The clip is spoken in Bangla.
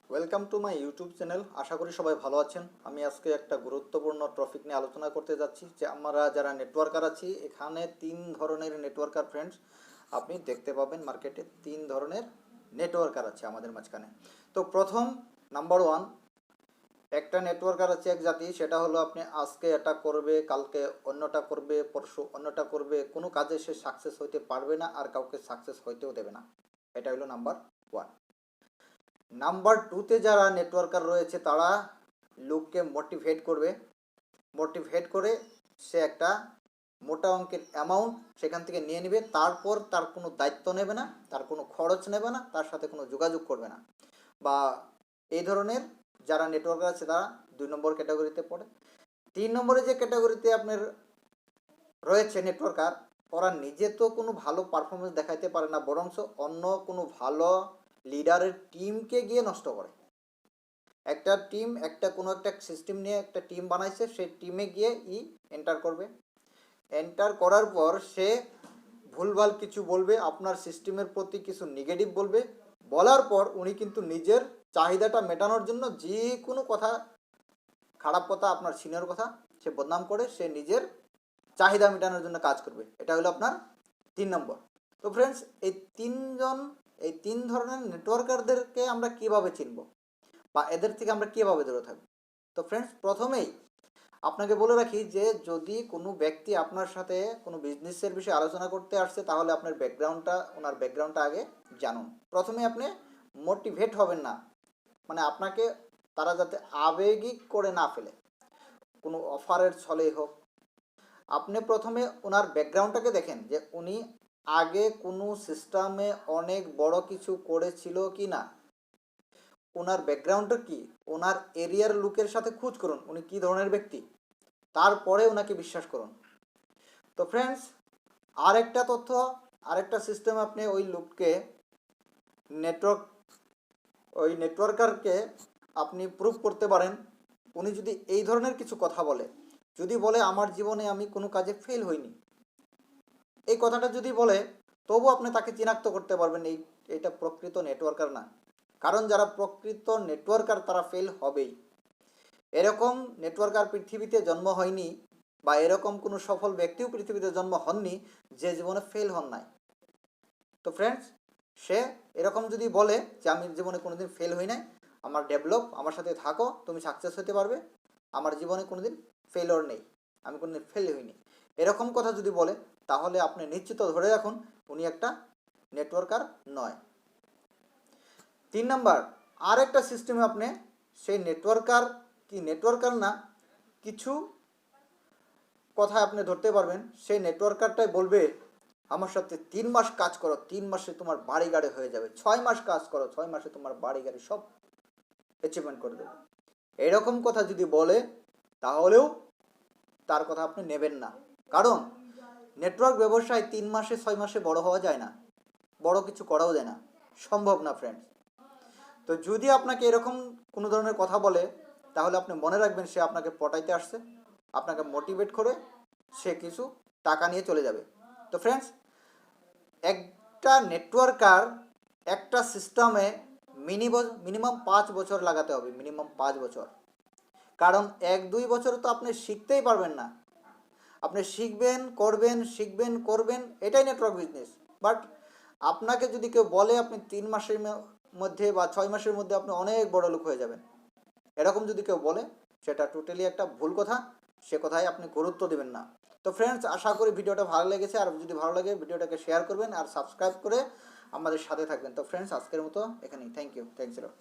Welcome to my YouTube channel. আশা করি সবাই ভালো আছেন। আমি আজকে একটা গুরুত্বপূর্ণ টপিক নিয়ে আলোচনা করতে যাচ্ছি যে আমরা যারা নেটওয়ার্কার আছি, এখানে তিন ধরনের নেটওয়ার্কার ফ্রেন্ডস আপনি দেখতে পাবেন মার্কেটে। তিন ধরনের নেটওয়ার্কার আছে আমাদের মাঝখানে। তো প্রথম নাম্বার ওয়ান, একটা নেটওয়ার্কার আছে এক জাতি, সেটা হলো আপনি আজকে এটা করবে, কালকে অন্যটা করবে, পরশু অন্যটা করবে, কোনো কাজে সে সাকসেস হইতে পারবে না আর কাউকে সাকসেস হইতেও দেবে না। এটা হলো নাম্বার ওয়ান। নাম্বার টুতে যারা নেটওয়ার্কার রয়েছে তারা লোককে মোটিভেট করে সে একটা মোটা অঙ্কের অ্যামাউন্ট সেখান থেকে নিয়ে নেবে, তারপর তার কোনো দায়িত্ব নেবে না, তার কোনো খরচ নেবে না, তার সাথে কোনো যোগাযোগ করবে না। বা এই ধরনের যারা নেটওয়ার্কার আছে তারা 2 নম্বর ক্যাটাগরিতে পড়ে। 3 নম্বরে যে ক্যাটাগরিতে আপনার রয়েছে নেটওয়ার্কার, ওরা নিজে তো কোনো ভালো পারফরমেন্স দেখাইতে পারে না, বরঞ্চ অন্য কোনো ভালো লিডারের টিমকে গিয়ে নষ্ট করে। একটা টিম কোনো একটা সিস্টেম নিয়ে একটা টিম বানাইছে, সেই টিমে গিয়ে এন্টার করবে। এন্টার করার পর সে ভুলভাল কিছু বলবে, আপনার সিস্টেমের প্রতি কিছু নেগেটিভ বলবে। বলার পর উনি কিন্তু নিজের চাহিদাটা মেটানোর জন্য যে কোনো কথা, খারাপ কথা, আপনার সিনিয়র কথা সে বদনাম করে সে নিজের চাহিদা মেটানোর জন্য কাজ করবে। এটা হলো আপনার 3 নম্বর। তো ফ্রেন্ডস, এই তিন ধরনের নেটওয়ার্কারদেরকে আমরা কিভাবে চিনব বা এদের থেকে আমরা কীভাবে দূরে থাকবো? তো ফ্রেন্ডস, প্রথমেই আপনাকে বলে রাখি যে যদি কোনো ব্যক্তি আপনার সাথে কোনো বিজনেসের বিষয়ে আলোচনা করতে আসছে, তাহলে আপনার ওনার ব্যাকগ্রাউন্ডটা আগে জানুন। প্রথমে আপনি মোটিভেট হবেন না, মানে আপনাকে তারা যাতে আবেগিক করে না ফেলে, কোনো অফারের ছলেই হোক। আপনি প্রথমে ওনার ব্যাকগ্রাউন্ডটাকে দেখেন যে উনি আগে কোনো সিস্টেমে অনেক বড় কিছু করেছিল কি না, ওনার ব্যাকগ্রাউন্ডটা কি, ওনার এরিয়ার লোকের সাথে খোঁজ করুন উনি কী ধরনের ব্যক্তি, তারপরে ওনাকে বিশ্বাস করুন। তো ফ্রেন্ডস, আরেকটা সিস্টেম, আপনি ওই লোককে নেটওয়ার্কারকে আপনি প্রুভ করতে পারেন। উনি যদি এই ধরনের কিছু কথা বলে, যদি বলে আমার জীবনে আমি কোনো কাজে ফেল হইনি, এই কথাটা যদি বলে, তবু আপনি তাকে চিনাক্ত করতে পারবেন এটা প্রকৃত নেটওয়ার্কার না। কারণ যারা প্রকৃত নেটওয়ার্কার তারা ফেল হবেই। এরকম নেটওয়ার্কার পৃথিবীতে জন্ম হয়নি, বা এরকম কোনো সফল ব্যক্তিও পৃথিবীতে জন্ম হননি যে জীবনে ফেল হন নাই। তো ফ্রেন্ডস, সে এরকম যদি বলে যে আমি জীবনে কোনোদিন ফেল হই নাই, আমার ডেভেলপ, আমার সাথে থাকো, তুমি সাকসেস হতে পারবে, আমার জীবনে কোনোদিন ফেলিওর নেই, আমি কোনোদিন ফেল হইনি, এরকম কথা যদি বলে, তাহলে আপনি নিশ্চিত ধরে রাখুন উনি একটা নেটওয়ার্কার নয়। 3 নম্বর, আর একটা সিস্টেমে আপনি সেই নেটওয়ার্কার না, কিছু কথা আপনি ধরতে পারবেন। সেই নেটওয়ার্কারটাই বলবে আমার সাথে 3 মাস কাজ করো, 3 মাসে তোমার বাড়ি গাড়ি হয়ে যাবে, 6 মাস কাজ করো, 6 মাসে তোমার বাড়ি গাড়ি সব অ্যাচিভমেন্ট করে দেবে। এরকম কথা যদি বলে, তাহলেও তার কথা আপনি নেবেন না। কারণ নেটওয়ার্ক ব্যবসায় 3 মাসে 6 মাসে বড় হওয়া যায় না, বড় কিছু করাও যায় না, সম্ভব না ফ্রেন্ডস। তো যদি আপনাকে এরকম কোনো ধরনের কথা বলে, তাহলে আপনি মনে রাখবেন সে আপনাকে পটাইতে আসছে, আপনাকে মোটিভেট করে সে কিছু টাকা নিয়ে চলে যাবে। তো ফ্রেন্ডস, একটা নেটওয়ার্কার একটা সিস্টেমে মিনিমাম 5 বছর লাগাতে হবে, মিনিমাম 5 বছর। কারণ 1-2 বছর তো আপনি শিখতেই পারবেন না। আপনি শিখবেন করবেন, এটাই নেটওয়ার্ক বিজনেস। বাট আপনাকে যদি কেউ বলে আপনি 3 মাসের মধ্যে বা 6 মাসের মধ্যে আপনি অনেক বড় লোক হয়ে যাবেন, এরকম যদি কেউ বলে, সেটা টোটালি একটা ভুল কথা, সে কথায় আপনি গুরুত্ব দেবেন না। তো ফ্রেন্ডস, আশা করি ভিডিওটা ভালো লেগেছে, আর যদি ভালো লাগে ভিডিওটাকে শেয়ার করবেন আর সাবস্ক্রাইব করে আমাদের সাথে থাকবেন। তো ফ্রেন্ডস, আজকের মতো এখানেই। Thanks a lot.